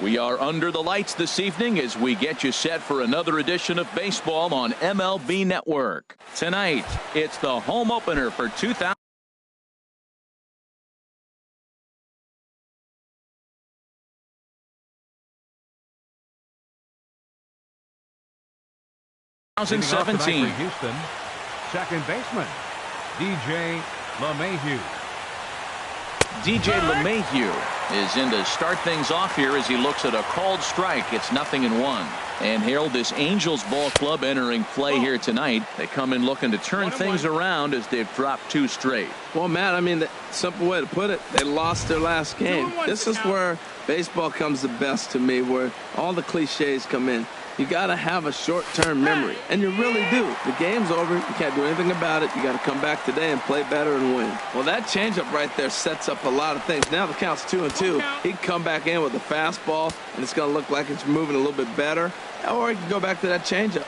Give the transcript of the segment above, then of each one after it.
We are under the lights this evening as we get you set for another edition of baseball on MLB Network. Tonight, it's the home opener for 2017. Houston, second baseman, DJ LeMahieu. DJ LeMahieu is in to start things off here as he looks at a called strike. It's 0-1. And Harold, this Angels ball club entering play here tonight. They come in looking to turn things around as they've dropped 2 straight. Well, Matt, I mean, the simple way to put it, they lost their last game. This is where baseball comes the best to me, where all the cliches come in. You got to have a short-term memory, and you really do. The game's over. You can't do anything about it. You got to come back today and play better and win. Well, that changeup right there sets up a lot of things. Now the count's 2-2. He can come back in with a fastball, and it's going to look like it's moving a little bit better. Or he can go back to that changeup.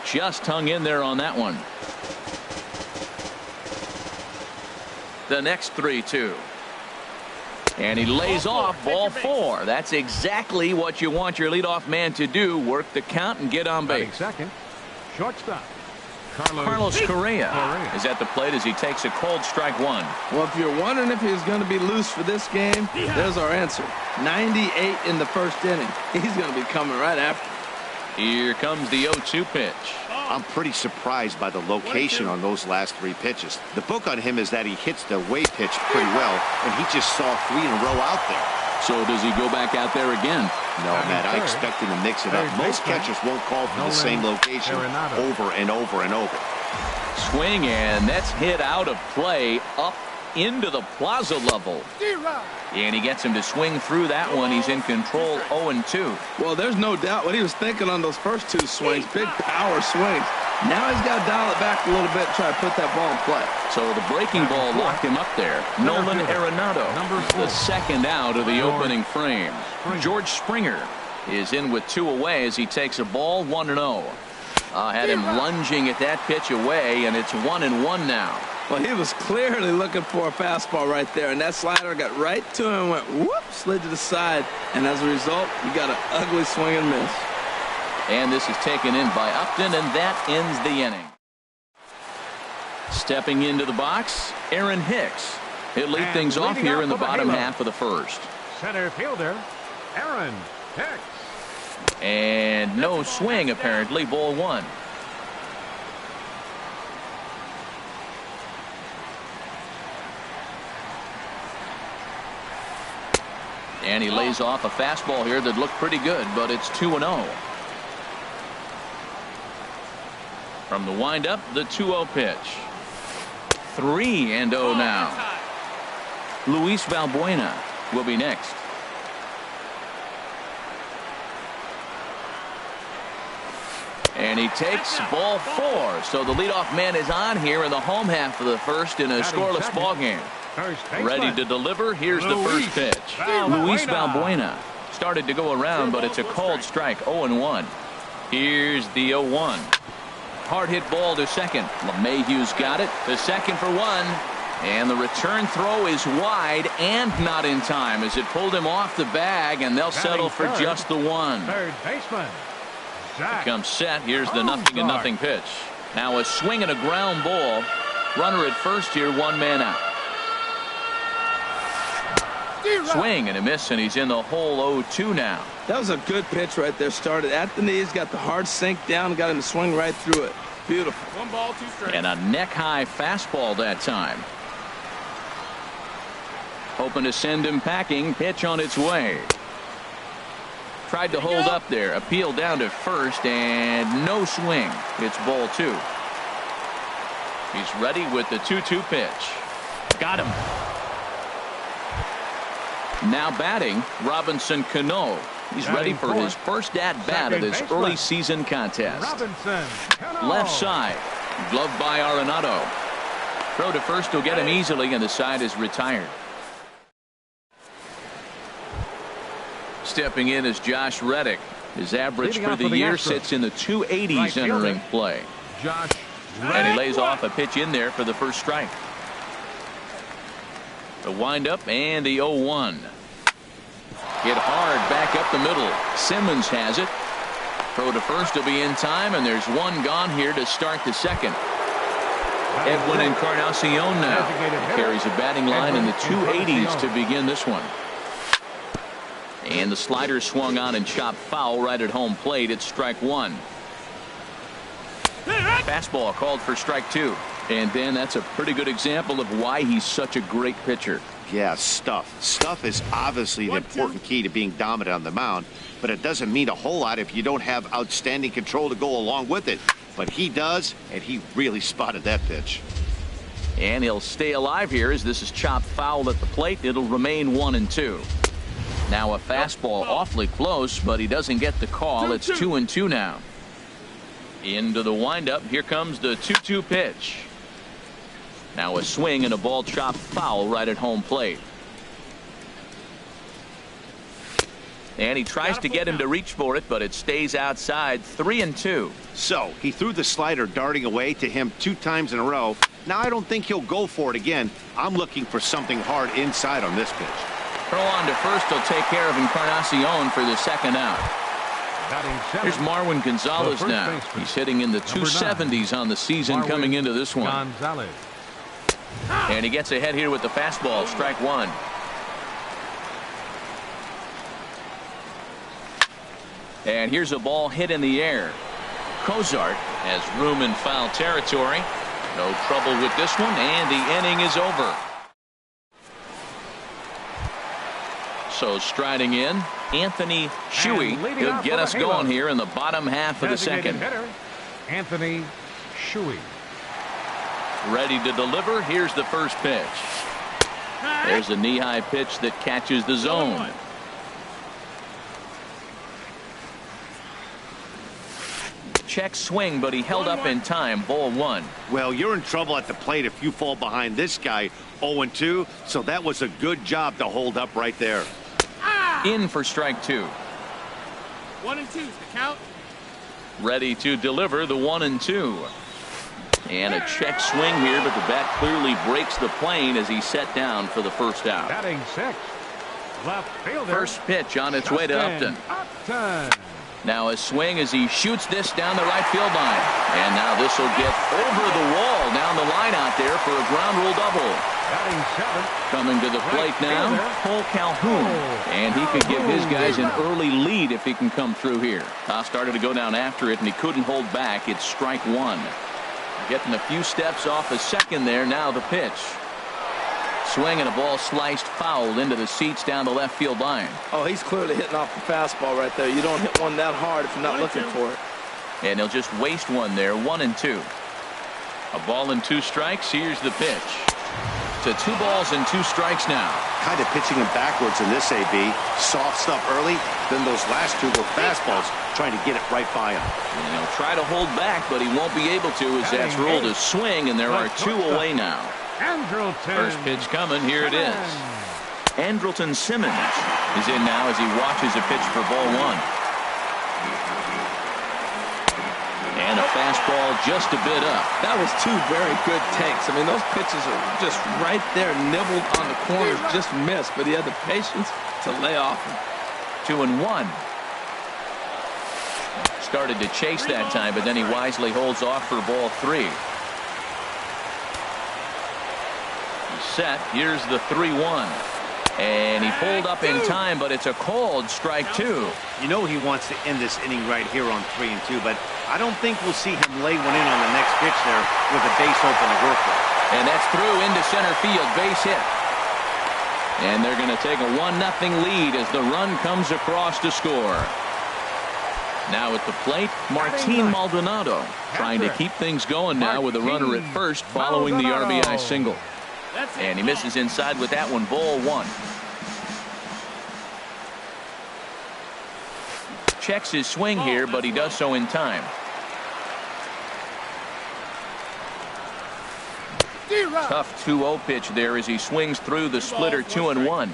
Just hung in there on that one. The next 3-2. And he lays off ball 4. That's exactly what you want your leadoff man to do. Work the count and get on base. Second, shortstop, Carlos Correa is at the plate as he takes a cold strike 1. Well, if you're wondering if he's going to be loose for this game, there's our answer. 98 in the first inning. He's going to be coming right after. Here comes the 0-2 pitch. I'm pretty surprised by the location on those last 3 pitches. The book on him is that he hits the way pitch pretty well, and he just saw 3 in a row out there. So does he go back out there again? No, Matt, I expect him to mix it up. Most catchers won't call for the same location over and over and over. Swing, and that's hit out of play up into the plaza level. And he gets him to swing through that one. He's in control 0-2. Well, there's no doubt what he was thinking on those first 2 swings. Big power swings. Now he's got to dial it back a little bit and try to put that ball in play. So the breaking ball locked him up there. Nolan Arenado, the second out of the opening frame. George Springer is in with 2 away as he takes a ball 1-0. Had him lunging at that pitch away, and it's 1-1 now. Well, he was clearly looking for a fastball right there, and that slider got right to him and went whoop, slid to the side, and as a result, you got an ugly swing and miss. And this is taken in by Upton, and that ends the inning. Stepping into the box, Aaron Hicks. He'll lead things off here in the bottom half of the first. Center fielder, Aaron Hicks. And no swing, apparently, ball 1. And he lays off a fastball here that looked pretty good, but it's 2-0. From the windup, the 2-0 pitch. 3-0 now. Luis Valbuena will be next. And he takes ball 4. So the leadoff man is on here in the home half of the first in a scoreless ball game. Ready to deliver. Here's the first pitch. Luis Valbuena started to go around, but it's a called strike. 0-1. Here's the 0-1. Hard hit ball to second. LeMahieu's got it. The second for 1. And the return throw is wide and not in time as it pulled him off the bag, and they'll settle for just the 1. Third baseman. Comes set. Here's the 0-0 pitch. Now a swing and a ground ball. Runner at first here, 1 man out. Swing and a miss, and he's in the hole 0-2 now. That was a good pitch right there. Started at the knees, got the hard sink down, got him to swing right through it. Beautiful. 1 ball, 2 strikes. And a neck-high fastball that time. Hoping to send him packing. Pitch on its way. Tried to hold up there. Appeal down to first, and no swing. It's ball 2. He's ready with the 2-2 pitch. Got him. Now batting, Robinson Cano. He's ready for his first at-bat of this early season contest. Left side. Gloved by Arenado. Throw to first will get him easily, and the side is retired. Stepping in is Josh Reddick. His average for the year sits in the 280s entering play. Josh And he lays off a pitch in there for the first strike. The windup and the 0-1. Hit hard back up the middle. Simmons has it. Throw to first will be in time, and there's one gone here to start the second. Edwin Encarnacion now carries a batting line in the 280s to begin this one. And the slider swung on and chopped foul right at home plate. It's strike one. Fastball called for strike two. And then that's a pretty good example of why he's such a great pitcher. Yeah, stuff. Stuff is obviously an important key to being dominant on the mound, but it doesn't mean a whole lot if you don't have outstanding control to go along with it. But he does, and he really spotted that pitch. And he'll stay alive here as this is chopped foul at the plate. It'll remain 1-2. Now a fastball awfully close, but he doesn't get the call. It's 2-2 now. Into the windup. Here comes the 2-2 pitch. Now a swing and a ball chopped foul right at home plate. And he tries to get him to reach for it, but it stays outside. 3-2. So he threw the slider darting away to him 2 times in a row. Now I don't think he'll go for it again. I'm looking for something hard inside on this pitch. Throw on to first will take care of Encarnacion for the second out. Here's Marwin Gonzalez now. He's hitting in the 270s on the season coming into this one. And he gets ahead here with the fastball. Strike one. And here's a ball hit in the air. Cozart has room in foul territory. No trouble with this one, and the inning is over. So striding in, Anthony Shuey. He'll get us going here in the bottom half of the second. Anthony Shuey. Ready to deliver. Here's the first pitch. There's a knee-high pitch that catches the zone. Check swing, but he held up in time. Ball one. Well, you're in trouble at the plate if you fall behind this guy 0-2, so that was a good job to hold up right there. In for strike two. 1-2's the count. Ready to deliver the 1-2. And a check swing here, but the bat clearly breaks the plane as he's set down for the first out. Batting sixth, left fielder. First pitch on its way to Upton. Now a swing as he shoots this down the right field line. And now this will get over the wall down the line out there for a ground rule double. Coming to the plate now, Cole Calhoun. And he could give his guys an early lead if he can come through here. Started to go down after it, and he couldn't hold back. It's strike one. Getting a few steps off the second there. Now the pitch. Swing and a ball sliced foul into the seats down the left field line. Oh, he's clearly hitting off the fastball right there. You don't hit one that hard if you're not looking for it. And he'll just waste one there. 1-2. A ball and 2 strikes. Here's the pitch. To 2 balls and 2 strikes now. Kind of pitching him backwards in this AB. Soft stuff early, then those last 2 were fastballs, trying to get it right by him. And he'll try to hold back, but he won't be able to as that's ruled a swing, and there are 2 away now. First pitch coming. Here it is. Andrelton Simmons is in now as he watches a pitch for ball one. And a fastball just a bit up. That was 2 very good takes. I mean, those pitches are just right there, nibbled on the corners, just missed. But he had the patience to lay off him. 2-1. Started to chase that time, but then he wisely holds off for ball 3. He's set. Here's the 3-1. And he pulled up in time, but it's a called strike 2. You know he wants to end this inning right here on 3-2, but I don't think we'll see him lay one in on the next pitch there with a base open to work with. And that's through into center field. Base hit. And they're going to take a 1-0 lead as the run comes across to score. Now at the plate, Martin Maldonado trying to keep things going now with a runner at first following the RBI single. And he misses inside with that one. Ball one. Checks his swing here, but he does so in time. Tough 2-0 pitch there as he swings through the splitter. 2-1.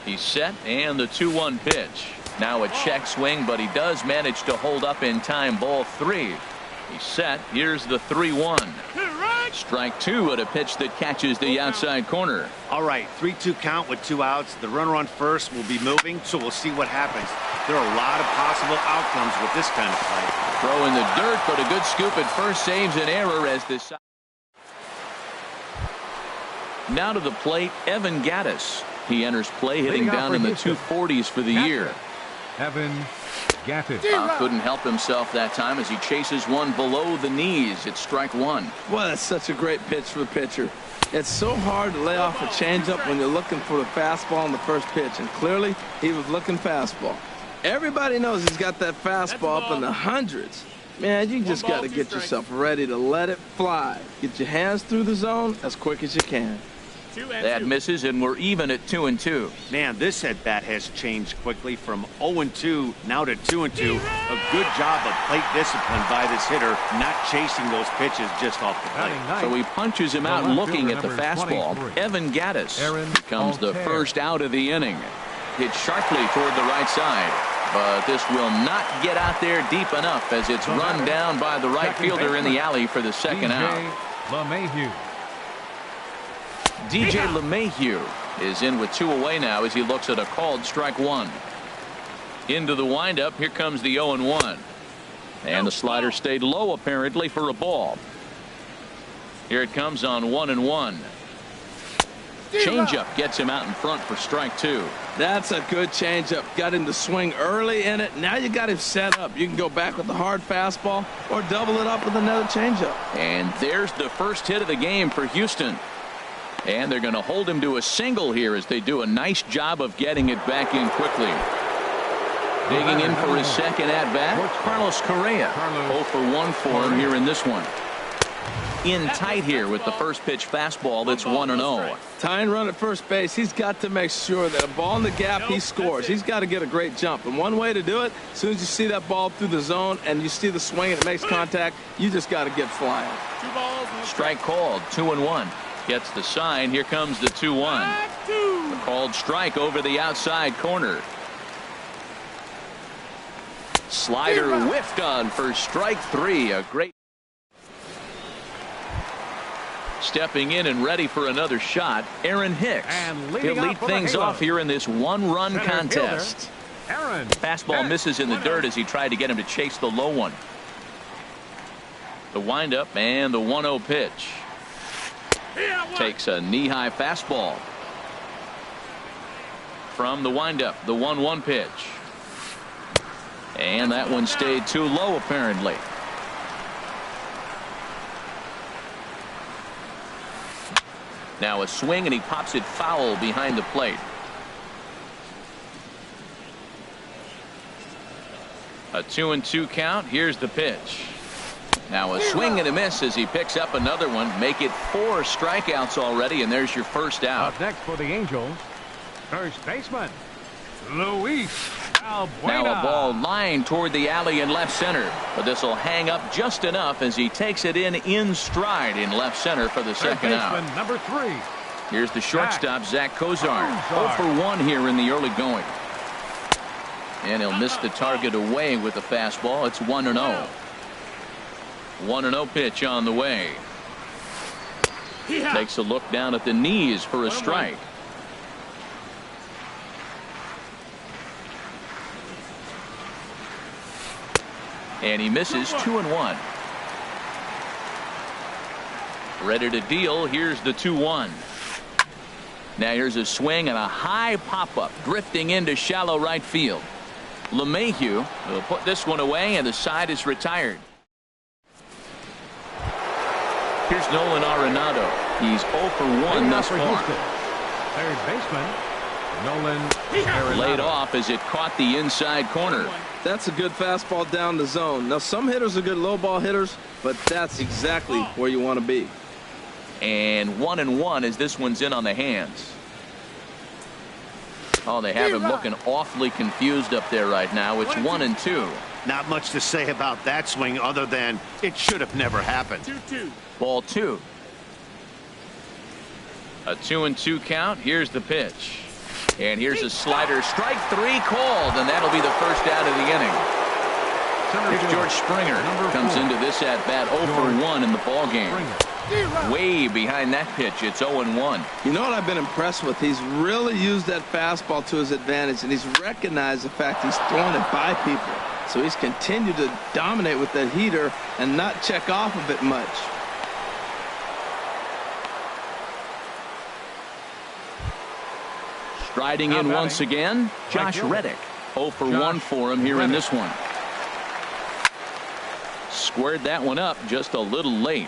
He's set, and the 2-1 pitch. Now a check swing, but he does manage to hold up in time. Ball 3. He's set. Here's the 3-1. Strike two at a pitch that catches the outside corner. All right, 3-2 count with 2 outs. The runner on first will be moving, so we'll see what happens. There are a lot of possible outcomes with this kind of play. Throw in the dirt, but a good scoop at first saves an error as this. Now to the plate, Evan Gattis. He enters play hitting down in the 240s for the year. Evan Gattis. Couldn't help himself that time as he chases one below the knees. It's strike one. Well, that's such a great pitch for the pitcher. It's so hard to lay off a changeup when you're looking for the fastball on the first pitch, and clearly he was looking fastball. Everybody knows he's got that fastball up in the hundreds. Man, you just got to get yourself ready to let it fly. Get your hands through the zone as quick as you can. That misses, and we're even at 2-2. Man, this at bat has changed quickly from 0-2 now to 2-2. A good job of plate discipline by this hitter, not chasing those pitches just off the plate. So he punches him out looking at the fastball. Evan Gattis becomes the first out of the inning. Hit sharply toward the right side, but this will not get out there deep enough as it's run down by the right fielder in the alley for the second out. DJ LeMahieu is in with 2 away now as he looks at a called strike one. Into the windup. Here comes the 0-1. And the slider stayed low apparently for a ball. Here it comes on 1-1. Changeup gets him out in front for strike two. That's a good changeup. Got him to swing early in it. Now you got him set up. You can go back with the hard fastball or double it up with another changeup. And there's the first hit of the game for Houston. And they're going to hold him to a single here as they do a nice job of getting it back in quickly. Digging in for his second at-bat, Carlos Correa. 0 for 1 for him here in this one. In tight here with the first pitch fastball. That's 1-0. Tying run at first base. He's got to make sure that a ball in the gap he scores. He's got to get a great jump. And one way to do it, as soon as you see that ball through the zone and you see the swing and it makes contact, you just got to get flying. Strike called. 2-1. Gets the sign. Here comes the 2-1. The called strike over the outside corner. Slider whiffed on for strike three. A great. Stepping in and ready for another shot, Aaron Hicks. He'll lead things off here in this one-run contest. Fastball misses in the dirt as he tried to get him to chase the low one. The windup and the 1-0 pitch. Takes a knee-high fastball. From the windup, the 1-1 pitch. And that one stayed too low apparently. Now a swing and he pops it foul behind the plate. A 2-2 count. Here's the pitch. Now a swing and a miss as he picks up another one. Make it 4 strikeouts already, and there's your first out. Up next for the Angels, first baseman Luis Albuena. Now a ball lined toward the alley in left center, but this will hang up just enough as he takes it in stride in left center for the second out. Number 3. Here's the shortstop, Zach Cozart. 0 for 1 here in the early going. And he'll miss the target away with the fastball. It's 1-0. 1-0 pitch on the way. Takes a look down at the knees for a strike. And he misses. 2-1. Ready to deal. Here's the 2-1. Now here's a swing and a high pop-up drifting into shallow right field. LeMahieu will put this one away, and the side is retired. Here's Nolan Arenado. He's 0 for 1 thus far. Third baseman Nolan Arenado. Laid off as it caught the inside corner. That's a good fastball down the zone. Now some hitters are good low ball hitters, but that's exactly where you want to be. And 1-1 as this one's in on the hands. Oh, they have him looking awfully confused up there right now. It's 1-2. Not much to say about that swing other than it should have never happened. 2-2. Ball 2. A 2-2 count. Here's the pitch. And here's a slider. Strike 3 called, and that'll be the first out of the inning. Here's George Springer. Comes into this at bat 0 for 1 in the ball game. Way behind that pitch. It's 0-1. You know what I've been impressed with? He's really used that fastball to his advantage, and he's recognized the fact he's throwing it by people. So he's continued to dominate with that heater and not check off of it much. Striding in once again, Josh Reddick. 0 for 1 for him here in this one. Squared that one up just a little late.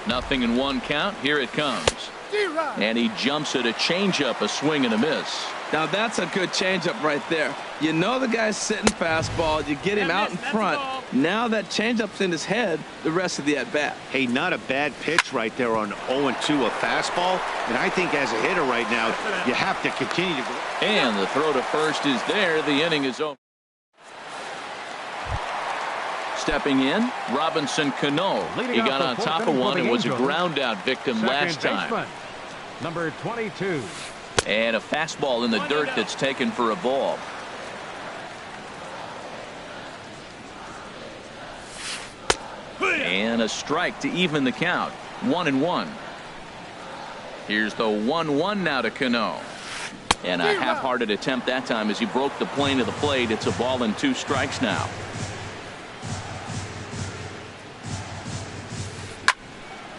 Nothing in 1 count. Here it comes. And he jumps at a changeup, a swing and a miss. Now that's a good changeup right there. You know the guy's sitting fastball. You get him out in front. Now that changeup's in his head the rest of the at-bat. Hey, not a bad pitch right there on 0-2, a fastball. And I think as a hitter right now, you have to continue to go. And the throw to first is there. The inning is over. Stepping in, Robinson Cano. He got on top of one and was a ground out victim last time. Number 22. And a fastball in the dirt that's taken for a ball. And a strike to even the count. 1-1. Here's the 1-1 now to Cano. And a half-hearted attempt that time as he broke the plane of the plate. It's a ball and 2 strikes now.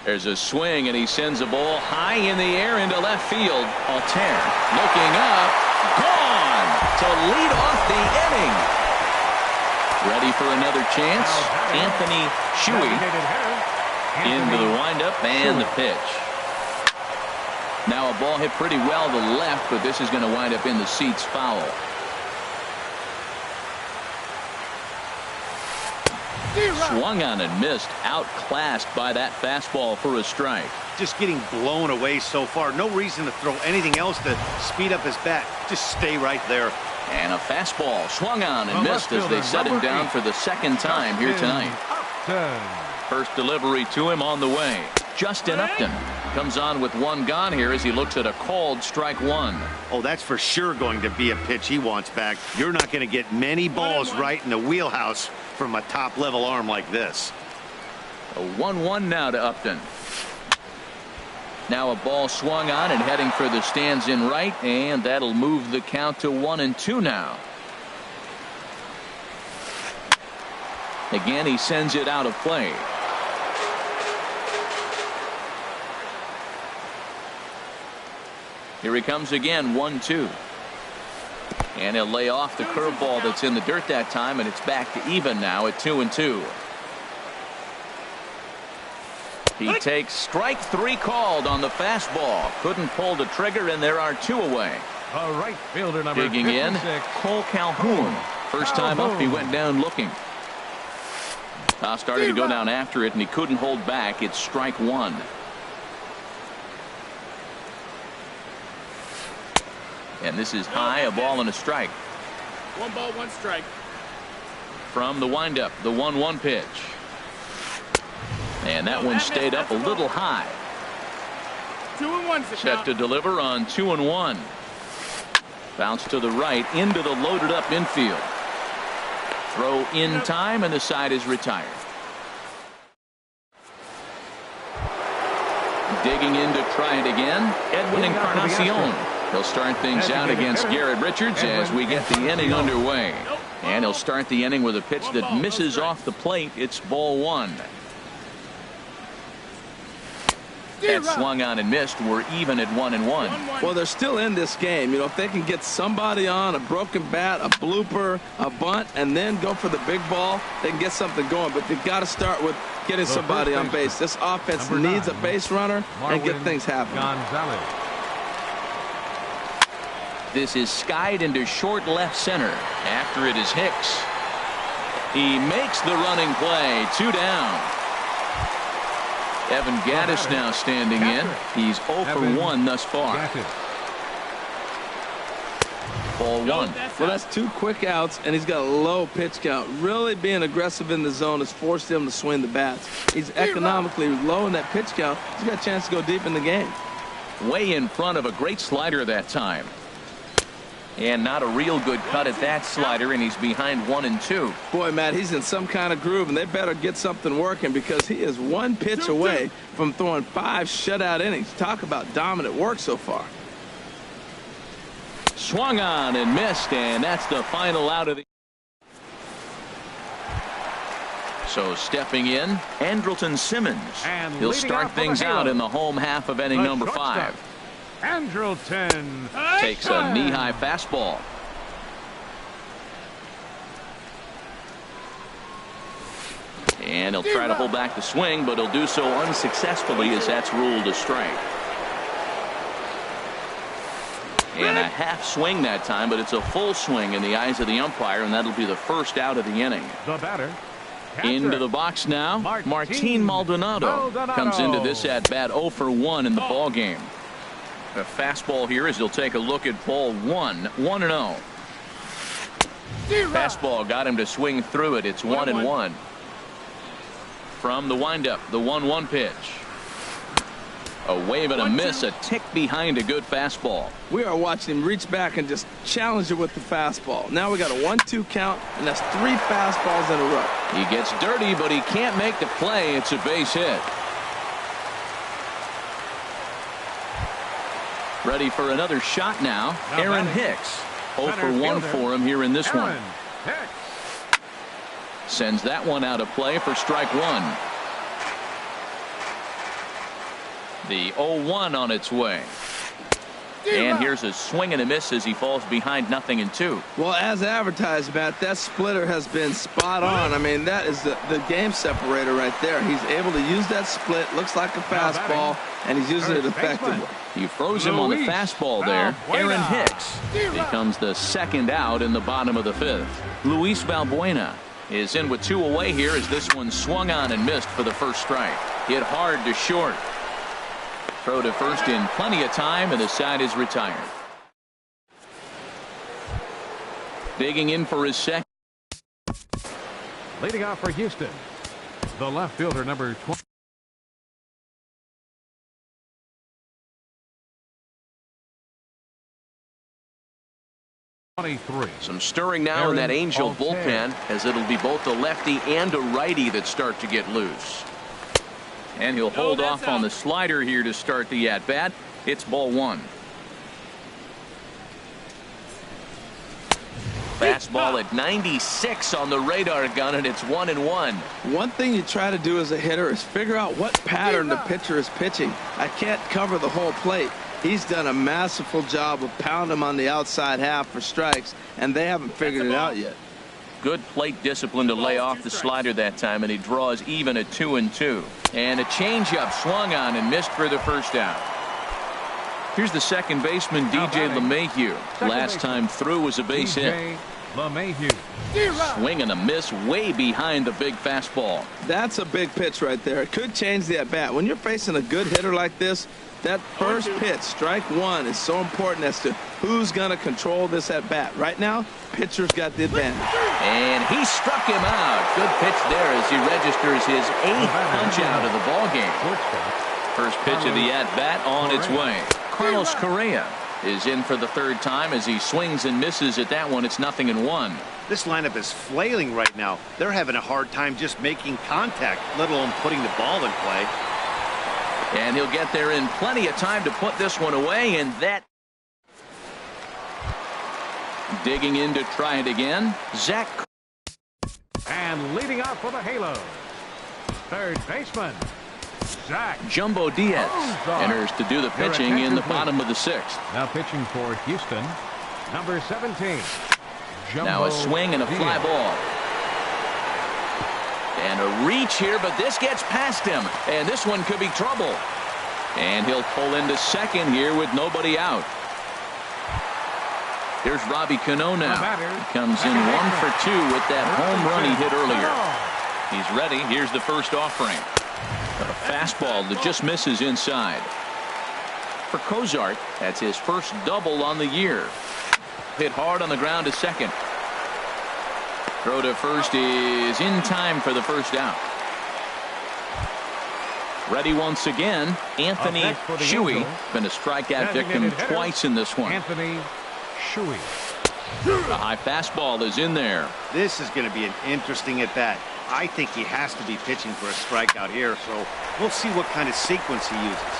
There's a swing, and he sends a ball high in the air into left field. Altair looking up, gone to lead off the inning. Ready for another chance. Anthony Shuey into the windup and the pitch. Now a ball hit pretty well to left, but this is going to wind up in the seats foul. Swung on and missed, outclassed by that fastball for a strike. Just getting blown away so far. No reason to throw anything else to speed up his bat. Just stay right there. And a fastball swung on and missed as they set him down for the 2nd time here tonight. First delivery to him on the way. Justin Upton comes on with 1 gone here as he looks at a called strike 1. Oh, that's for sure going to be a pitch he wants back. You're not going to get many balls right in the wheelhouse from a top-level arm like this. A 1-1 now to Upton. Now a ball swung on and heading for the stands in right, and that'll move the count to 1-2 now. Again, he sends it out of play. Here he comes again, 1-2. And he'll lay off the curveball that's in the dirt that time, and it's back to even now at 2-2. He takes strike 3 called on the fastball. Couldn't pull the trigger, and there are 2 away. A right fielder number digging 56. in, Cole Calhoun. First time up, he went down looking. Started to go down after it, and he couldn't hold back. It's strike 1. And this is high, a ball and a strike. 1 ball, 1 strike. From the windup, the 1-1 pitch. And that one stayed up a little high. 2-1. Set to deliver on 2-1. Bounce to the right into the loaded up infield. Throw in time, and the side is retired. Digging in to try it again, Edwin Encarnacion. He'll start things out against Garrett Richards as we get the inning underway. And he'll start the inning with a pitch that misses off the plate. It's ball 1. That swung on and missed. We're even at 1-1. Well, they're still in this game. You know, if they can get somebody on, a broken bat, a blooper, a bunt, and then go for the big ball, they can get something going. But they've got to start with getting somebody on base. This offense needs a base runner and get things happening. This is skied into short left center. After it is Hicks. He makes the running play. 2 down. Evan Gattis now standing in. He's 0 for 1 thus far. Ball 1. Well, that's 2 quick outs, and he's got a low pitch count. Really being aggressive in the zone has forced him to swing the bats. He's economically low in that pitch count. He's got a chance to go deep in the game. Way in front of a great slider that time. And not a real good cut at that slider, and he's behind 1-2. Boy, Matt, he's in some kind of groove, and they better get something working because he is one pitch away from throwing 5 shutout innings. Talk about dominant work so far. Swung on and missed, and that's the final out of the. So stepping in, Andrelton Simmons. And He'll start things out in the home half of inning number 5. Andrelton Takes a knee-high fastball. And he'll try to hold back the swing, but he'll do so unsuccessfully as that's ruled a strike. And a half swing that time, but it's a full swing in the eyes of the umpire, and that'll be the first out of the inning. The batter. Into the box now, Martin Maldonado comes into this at-bat 0 for 1 in the ball game. A fastball here as he'll take a look at ball 1, 1-0. Fastball got him to swing through it. It's 1-1. From the windup, the 1-1 pitch. A wave and a miss, a tick behind a good fastball. We are watching him reach back and just challenge it with the fastball. Now we got a 1-2 count, and that's 3 fastballs in a row. He gets dirty, but he can't make the play. It's a base hit. Ready for another shot now. Aaron Hicks. 0 for 1 for him here in this one. Sends that one out of play for strike 1. The 0-1 on its way. And here's a swing and a miss as he falls behind 0-2. Well, as advertised, Matt, that splitter has been spot on. I mean, that is the game separator right there. He's able to use that split. Looks like a fastball, and he's using it effectively. You froze him on the fastball there. Aaron Hicks becomes the second out in the bottom of the 5th. Luis Valbuena is in with 2 away here as this one swung on and missed for the first strike. Hit hard to short. Throw to first in plenty of time, and the side is retired. Digging in for his second. Leading off for Houston, the left fielder, number 23. Some stirring now in that Angel bullpen, as it'll be both a lefty and a righty that start to get loose. And he'll hold off on the slider here to start the at-bat. It's ball 1. Fastball at 96 on the radar gun, and it's 1-1. One thing you try to do as a hitter is figure out what pattern the pitcher is pitching. I can't cover the whole plate. He's done a masterful job of pounding him on the outside half for strikes, and they haven't figured it out yet. Good plate discipline to lay off the slider that time, and he draws even at 2-2. And a changeup swung on and missed for the first out. Here's the second baseman, DJ LeMahieu. Last time through was a base hit. LeMahieu. Swing and a miss way behind the big fastball. That's a big pitch right there. It could change the at-bat. When you're facing a good hitter like this, that first pitch, strike 1, is so important as to who's going to control this at-bat. Right now, pitcher's got the advantage. And he struck him out. Good pitch there as he registers his 8th punch-out of the ballgame. First pitch of the at-bat on its way. Carlos Correa is in for the 3rd time as he swings and misses at that one. It's 0-1. This lineup is flailing right now. They're having a hard time just making contact, let alone putting the ball in play. And he'll get there in plenty of time to put this one away, and that. Digging in to try it again, Zach. And leading off for the Halos, third baseman, Zach Jumbo Diaz enters to do the pitching in the bottom of the 6th. Now pitching for Houston, number 17. Jumbo now a swing and a fly ball. And a reach here, but this gets past him, and this one could be trouble. And he'll pull into second here with nobody out. Here's Robbie Cano now. He comes in 1 for 2 with that home run he hit earlier. He's ready. Here's the first offering. A fastball that just misses inside. For Cozart, that's his first double on the year. Hit hard on the ground to second. Throw to first is in time for the first out. Ready once again, Anthony Shuey. Been a strikeout victim twice in this one. Anthony Shuey. The high fastball is in there. This is going to be an interesting at bat. I think he has to be pitching for a strikeout here, so we'll see what kind of sequence he uses.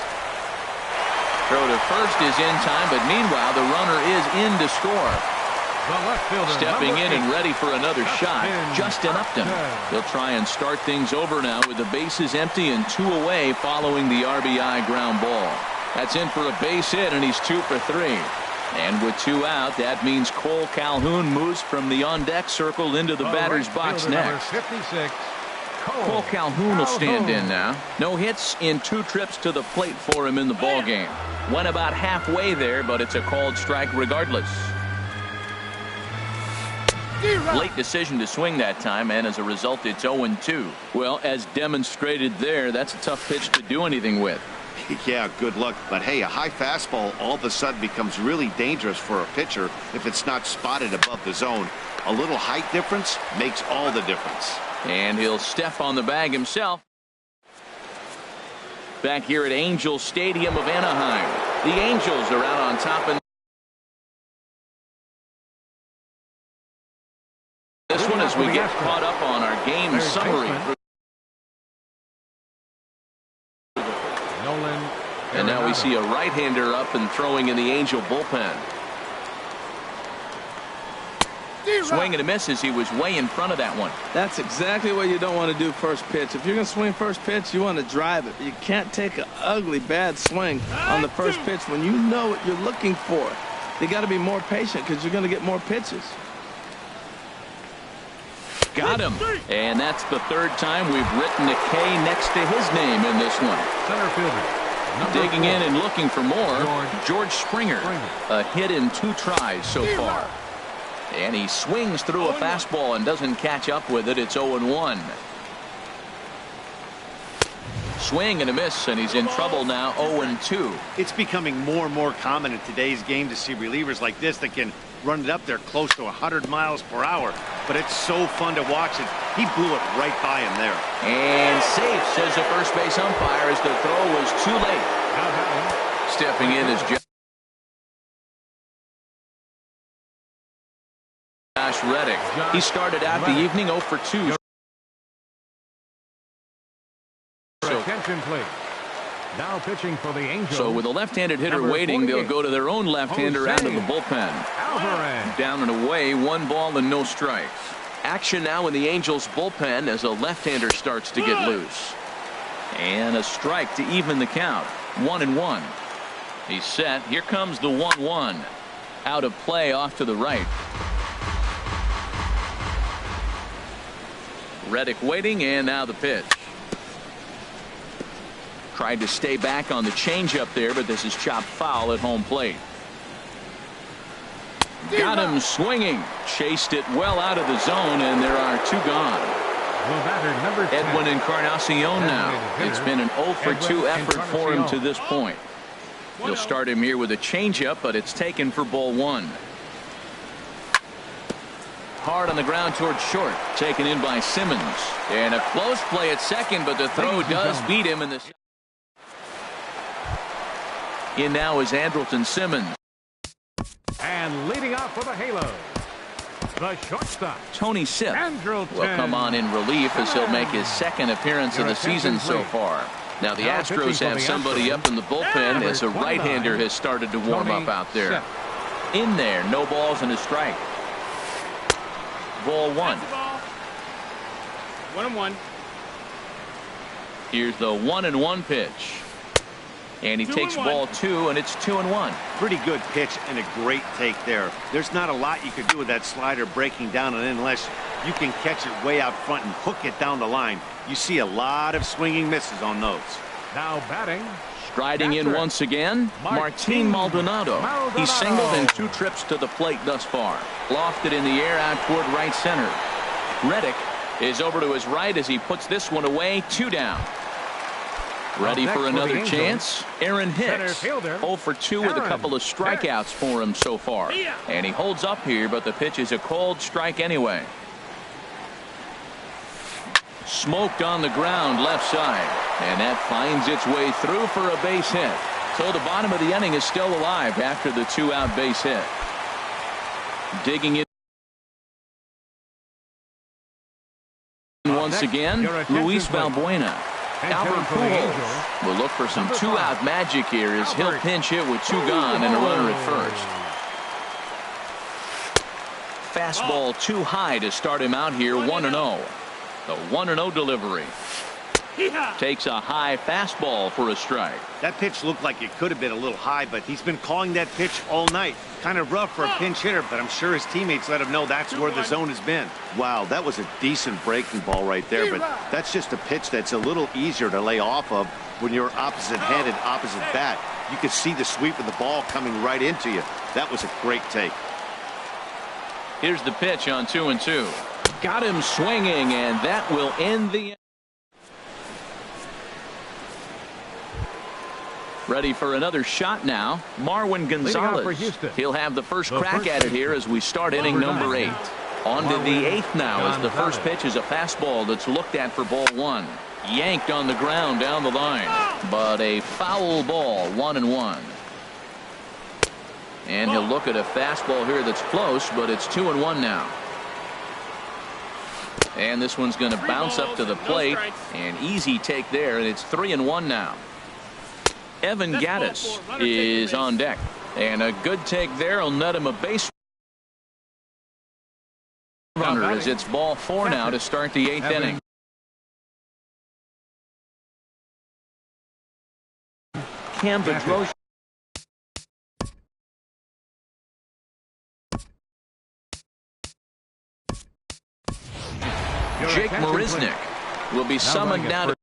Throw to first is in time, but meanwhile the runner is in to score. Stepping in and ready for another shot, Justin Upton. He'll try and start things over now with the bases empty and 2 away following the RBI ground ball. That's in for a base hit, and he's 2 for 3. And with 2 out, that means Cole Calhoun moves from the on-deck circle into the batter's box next. 56, Cole Calhoun will stand in now. No hits in 2 trips to the plate for him in the ballgame. Went about halfway there, but it's a called strike regardless. Late decision to swing that time, and as a result, it's 0-2. Well, as demonstrated there, that's a tough pitch to do anything with. Yeah, good luck. But hey, a high fastball all of a sudden becomes really dangerous for a pitcher if it's not spotted above the zone. A little height difference makes all the difference. And he'll step on the bag himself. Back here at Angels Stadium of Anaheim. The Angels are out on top in this one as we get caught up on our game summary. And now we see a right-hander up and throwing in the Angel bullpen. Swing and a miss as he was way in front of that one. That's exactly what you don't want to do first pitch. If you're going to swing first pitch, you want to drive it. You can't take an ugly, bad swing on the first pitch when you know what you're looking for. You got to be more patient because you're going to get more pitches. Got him. And that's the 3rd time we've written a K next to his name in this one. Center fielder. Digging in and looking for more, George Springer. A hit in 2 tries so far. And he swings through a fastball and doesn't catch up with it. It's 0-1. Swing and a miss, and he's in trouble now, 0-2. It's becoming more and more common in today's game to see relievers like this that can run it up there close to 100 miles per hour. But it's so fun to watch it. He blew it right by him there. And safe, says the first base umpire, as the throw was too late. Stepping in is Josh Reddick. He started out the evening 0 for 2. Attention, please. Now pitching for the Angels. So with a left-handed hitter waiting, they'll go to their own left-hander out of the bullpen. Alvarez. Down and away, 1 ball and no strikes. Action now in the Angels bullpen as a left-hander starts to get loose. And a strike to even the count. 1-1. He's set. Here comes the 1-1. Out of play off to the right. Reddick waiting, and now the pitch. Tried to stay back on the changeup there, but this is chopped foul at home plate. Got him swinging. Chased it well out of the zone, and there are 2 gone. Edwin Encarnacion now. It's been an 0 for 2 effort for him to this point. He'll start him here with a changeup, but it's taken for ball 1. Hard on the ground towards short. Taken in by Simmons. And a close play at second, but the throw does beat him in the. In now is Andrelton Simmons. And leading off for the Halos, the shortstop, Tony Sipp Andrelton will come on in relief as he'll make his 2nd appearance of the season so far. Now the Astros have somebody up in the bullpen as a right-hander has started to warm up out there. In there, no balls and a strike. Ball 1. 1-1. Here's the 1-1 pitch. And he takes ball 2, and it's 2-1. Pretty good pitch and a great take there. There's not a lot you could do with that slider breaking down and in unless you can catch it way out front and hook it down the line. You see a lot of swinging misses on those. Now batting. Striding in once again, Martin Maldonado. He's singled in 2 trips to the plate thus far. Lofted in the air out toward right center. Reddick is over to his right as he puts this one away. 2 down. Ready for another chance. Aaron Hicks 0 for 2 with a couple of strikeouts for him so far. And he holds up here, but the pitch is a cold strike anyway. Smoked on the ground left side. And that finds its way through for a base hit. So the bottom of the inning is still alive after the 2-out base hit. Digging in once again, Luis Valbuena. Albert Pujols will look for some two-out magic here as he'll pinch hit with two gone and a runner at first. Fastball too high to start him out here, 1-0. The 1-0 delivery. Takes a high fastball for a strike. That pitch looked like it could have been a little high, but he's been calling that pitch all night. Kind of rough for a pinch hitter, but I'm sure his teammates let him know that's where the zone has been. Wow, that was a decent breaking ball right there, but that's just a pitch that's a little easier to lay off of when you're opposite handed, opposite bat. You could see the sweep of the ball coming right into you. That was a great take. Here's the pitch on 2-2. Got him swinging, and that will end the. Ready for another shot now, Marwin Gonzalez. He'll have the first crack at it here as we start inning number 8. On to the 8th now as the first pitch is a fastball that's looked at for ball 1. Yanked on the ground down the line, but a foul ball, 1-1. And he'll look at a fastball here that's close, but it's 2-1 now. And this one's going to bounce up to the plate. An easy take there, and it's 3-1 now. Evan Gattis is on deck, and a good take there will net him a base runner as it's ball 4 now to start the 8th inning. Cam Bedrosian. Jake Marisnick will be summoned down to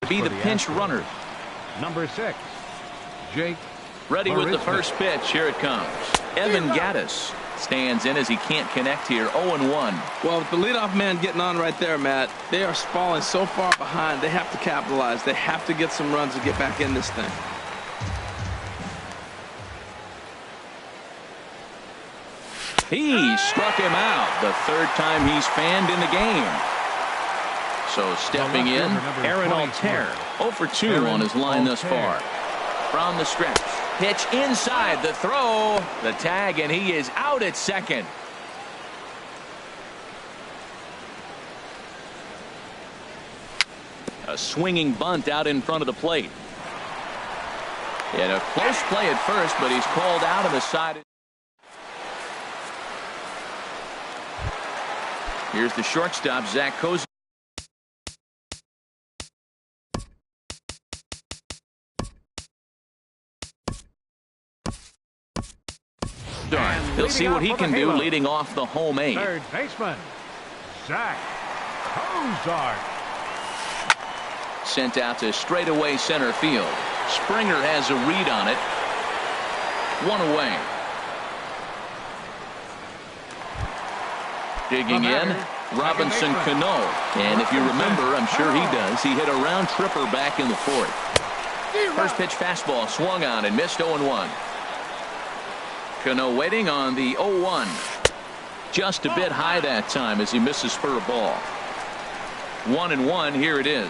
be the pinch runner. Number 6, Jake. Ready with the first pitch. Here it comes. Evan Gattis stands in as he can't connect here. 0-1. Well, with the leadoff man getting on right there, Matt, they are falling so far behind. They have to capitalize. They have to get some runs to get back in this thing. He struck him out. The third time he's fanned in the game. So stepping in, Aaron Altair. 0 for 2 on his line thus far. From the stretch. Pitch inside the throw. The tag, and he is out at second. A swinging bunt out in front of the plate. And a close play at first, but he's called out on the side. Here's the shortstop, Zach Kozak. He'll see what he can do leading off the home 8. Third baseman, Zach Kozak. Sent out to straightaway center field. Springer has a read on it. 1 away. Digging in, Robinson Cano. And if you remember, I'm sure he does, he hit a round tripper back in the 4th. First pitch fastball swung on and missed. 0-1. Cano waiting on the 0-1. Just a bit high that time as he misses for a ball. 1-1. Here it is.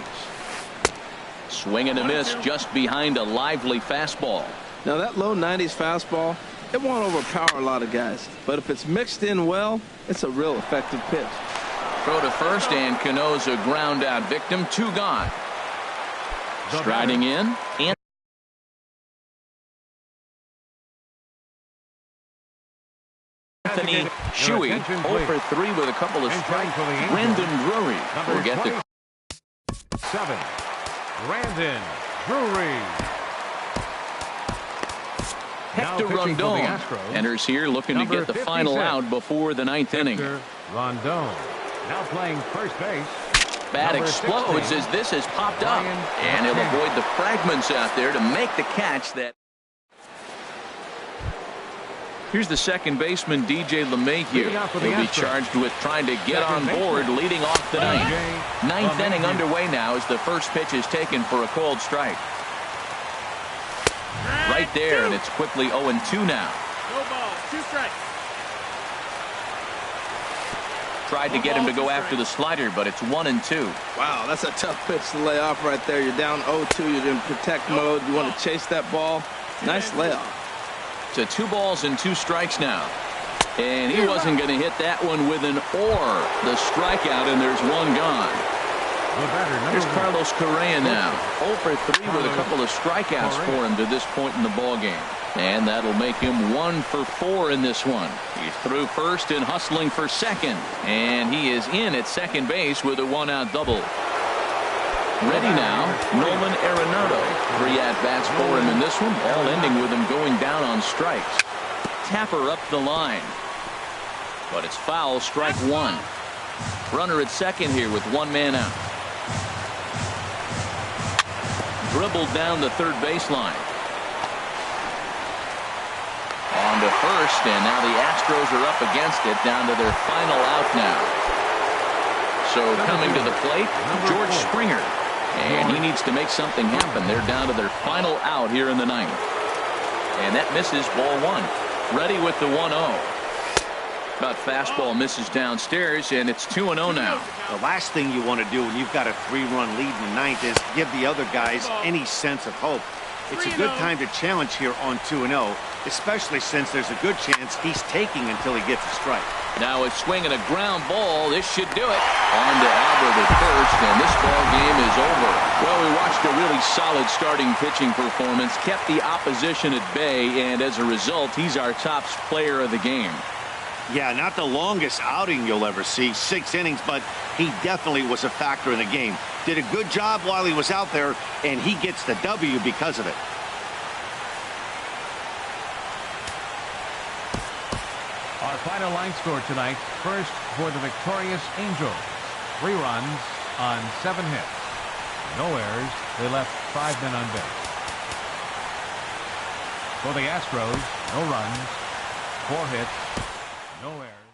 Swing and a miss just behind a lively fastball. Now that low 90s fastball, it won't overpower a lot of guys, but if it's mixed in well, it's a real effective pitch. Throw to first, and Cano's a ground out victim. 2 gone. Striding in. Anthony Shuey, 0 for 3 with a couple of strikes. Brandon Drury will get the 7. Brandon Drury. Hector Rondon enters here looking to get the final out before the 9th inning. Rondon now playing first base. Bat explodes as this has popped up, and he'll avoid the fragments out there to make the catch. That here's the second baseman, DJ LeMahieu. He'll be charged with trying to get on board leading off the 9th. 9th inning underway now as the first pitch is taken for a called strike. Right there, and it's quickly 0-2 now. No ball, 2 strikes. Tried to get him to go after the slider, but it's 1-2. Wow, that's a tough pitch to lay off right there. You're down 0-2. You're in protect mode. You want to chase that ball. Nice layoff. To 2 balls and 2 strikes now. And he wasn't going to hit that one with an or. The strikeout, and there's 1 gone. Here's Carlos Correa now. 0 for 3 with a couple of strikeouts for him to this point in the ballgame. And that'll make him 1 for 4 in this one. He's through first and hustling for second. And he is in at second base with a 1-out double. Ready now, Nolan Arenado. 3 at-bats for him in this one, all ending with him going down on strikes. Tapper up the line. But it's foul, strike 1. Runner at second here with 1 man out. Dribbled down the third baseline. On to first, and now the Astros are up against it, down to their final out now. So coming to the plate, George Springer. And he needs to make something happen. They're down to their final out here in the 9th. And that misses, ball 1. Ready with the 1-0. That fastball misses downstairs, and it's 2-0 now. The last thing you want to do when you've got a 3-run lead in the 9th is give the other guys any sense of hope. It's a good time to challenge here on 2-0, especially since there's a good chance he's taking until he gets a strike. Now a swing and a ground ball. This should do it. On to Albert at first, and this ball game is over. Well, we watched a really solid starting pitching performance, kept the opposition at bay, and as a result, he's our top player of the game. Yeah, not the longest outing you'll ever see, 6 innings, but he definitely was a factor in the game. Did a good job while he was out there, and he gets the W because of it. Our final line score tonight. First for the victorious Angels. 3 runs on 7 hits. No errors. They left 5 men on base. For the Astros, no runs, 4 hits, no errors.